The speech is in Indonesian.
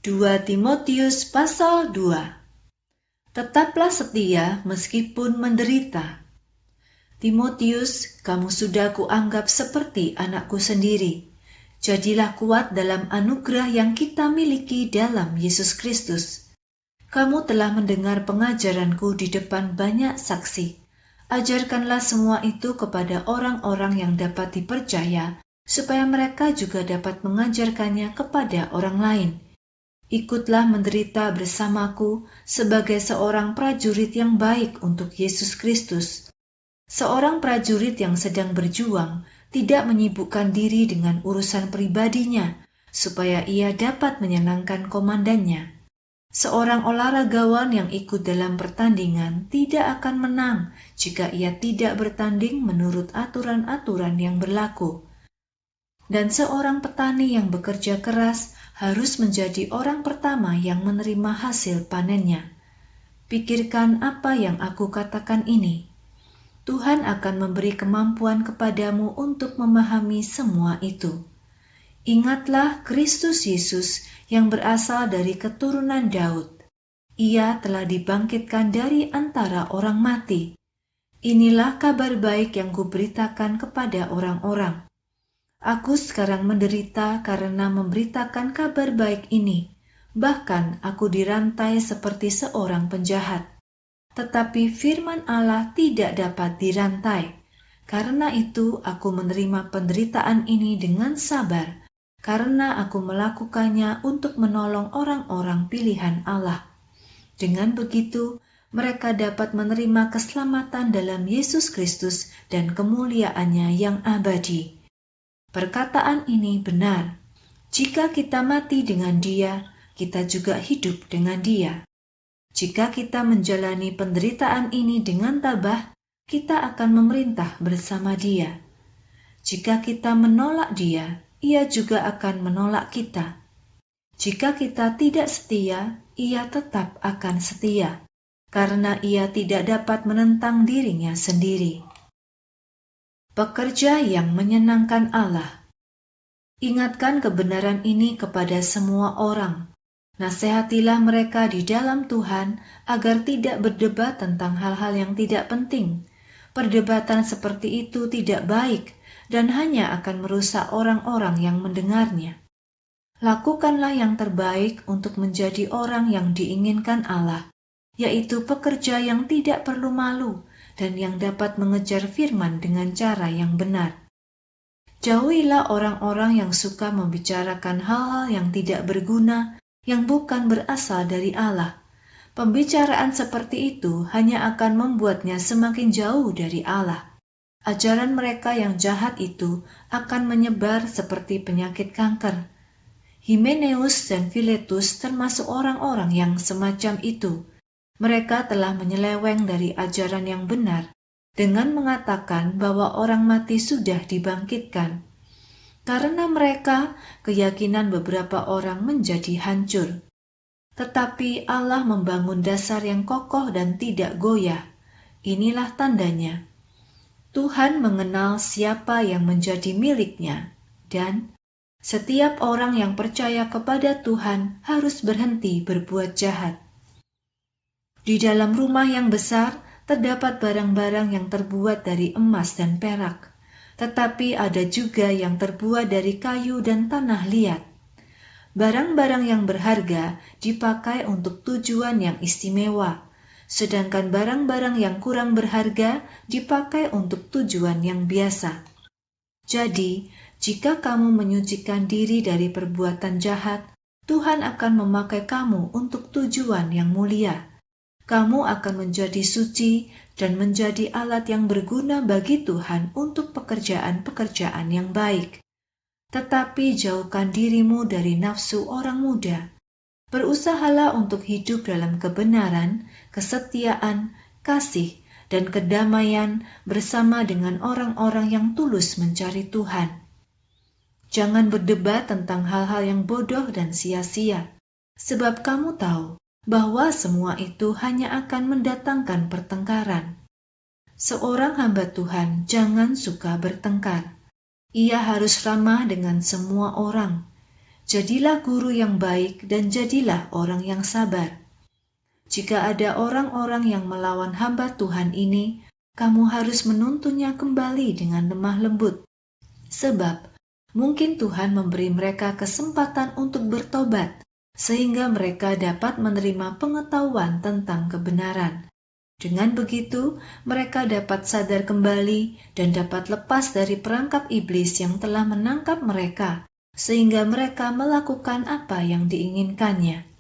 2 Timotius pasal 2. Tetaplah setia meskipun menderita. Timotius, kamu sudah kuanggap seperti anakku sendiri. Jadilah kuat dalam anugerah yang kita miliki dalam Yesus Kristus. Kamu telah mendengar pengajaranku di depan banyak saksi. Ajarkanlah semua itu kepada orang-orang yang dapat dipercaya, supaya mereka juga dapat mengajarkannya kepada orang lain. Ikutlah menderita bersamaku sebagai seorang prajurit yang baik untuk Yesus Kristus. Seorang prajurit yang sedang berjuang tidak menyibukkan diri dengan urusan pribadinya, supaya ia dapat menyenangkan komandannya. Seorang olahragawan yang ikut dalam pertandingan tidak akan menang jika ia tidak bertanding menurut aturan-aturan yang berlaku. Dan seorang petani yang bekerja keras harus menjadi orang pertama yang menerima hasil panennya. Pikirkan apa yang aku katakan ini. Tuhan akan memberi kemampuan kepadamu untuk memahami semua itu. Ingatlah Kristus Yesus yang berasal dari keturunan Daud. Ia telah dibangkitkan dari antara orang mati. Inilah kabar baik yang kuberitakan kepada orang-orang. Aku sekarang menderita karena memberitakan kabar baik ini. Bahkan aku dirantai seperti seorang penjahat. Tetapi firman Allah tidak dapat dirantai. Karena itu aku menerima penderitaan ini dengan sabar, karena aku melakukannya untuk menolong orang-orang pilihan Allah. Dengan begitu, mereka dapat menerima keselamatan dalam Yesus Kristus dan kemuliaannya yang abadi. Perkataan ini benar. Jika kita mati dengan Dia, kita juga hidup dengan Dia. Jika kita menjalani penderitaan ini dengan tabah, kita akan memerintah bersama Dia. Jika kita menolak Dia, Ia juga akan menolak kita. Jika kita tidak setia, Ia tetap akan setia, karena Ia tidak dapat menentang dirinya sendiri. Pekerja yang menyenangkan Allah. Ingatkan kebenaran ini kepada semua orang. Nasihatilah mereka di dalam Tuhan agar tidak berdebat tentang hal-hal yang tidak penting. Perdebatan seperti itu tidak baik dan hanya akan merusak orang-orang yang mendengarnya. Lakukanlah yang terbaik untuk menjadi orang yang diinginkan Allah, yaitu pekerja yang tidak perlu malu dan yang dapat mengejar firman dengan cara yang benar. Jauhilah orang-orang yang suka membicarakan hal-hal yang tidak berguna, yang bukan berasal dari Allah. Pembicaraan seperti itu hanya akan membuatnya semakin jauh dari Allah. Ajaran mereka yang jahat itu akan menyebar seperti penyakit kanker. Himeneus dan Filetus termasuk orang-orang yang semacam itu. Mereka telah menyeleweng dari ajaran yang benar dengan mengatakan bahwa orang mati sudah dibangkitkan. Karena mereka, keyakinan beberapa orang menjadi hancur. Tetapi Allah membangun dasar yang kokoh dan tidak goyah. Inilah tandanya. Tuhan mengenal siapa yang menjadi miliknya, dan setiap orang yang percaya kepada Tuhan harus berhenti berbuat jahat. Di dalam rumah yang besar terdapat barang-barang yang terbuat dari emas dan perak, tetapi ada juga yang terbuat dari kayu dan tanah liat. Barang-barang yang berharga dipakai untuk tujuan yang istimewa, sedangkan barang-barang yang kurang berharga dipakai untuk tujuan yang biasa. Jadi, jika kamu menyucikan diri dari perbuatan jahat, Tuhan akan memakai kamu untuk tujuan yang mulia. Kamu akan menjadi suci dan menjadi alat yang berguna bagi Tuhan untuk pekerjaan-pekerjaan yang baik. Tetapi jauhkan dirimu dari nafsu orang muda. Berusahalah untuk hidup dalam kebenaran, kesetiaan, kasih, dan kedamaian bersama dengan orang-orang yang tulus mencari Tuhan. Jangan berdebat tentang hal-hal yang bodoh dan sia-sia, sebab kamu tahu bahwa semua itu hanya akan mendatangkan pertengkaran. Seorang hamba Tuhan jangan suka bertengkar. Ia harus ramah dengan semua orang. Jadilah guru yang baik dan jadilah orang yang sabar. Jika ada orang-orang yang melawan hamba Tuhan ini, kamu harus menuntunnya kembali dengan lemah lembut. Sebab mungkin Tuhan memberi mereka kesempatan untuk bertobat, sehingga mereka dapat menerima pengetahuan tentang kebenaran. Dengan begitu, mereka dapat sadar kembali dan dapat lepas dari perangkap iblis yang telah menangkap mereka, sehingga mereka melakukan apa yang diinginkannya.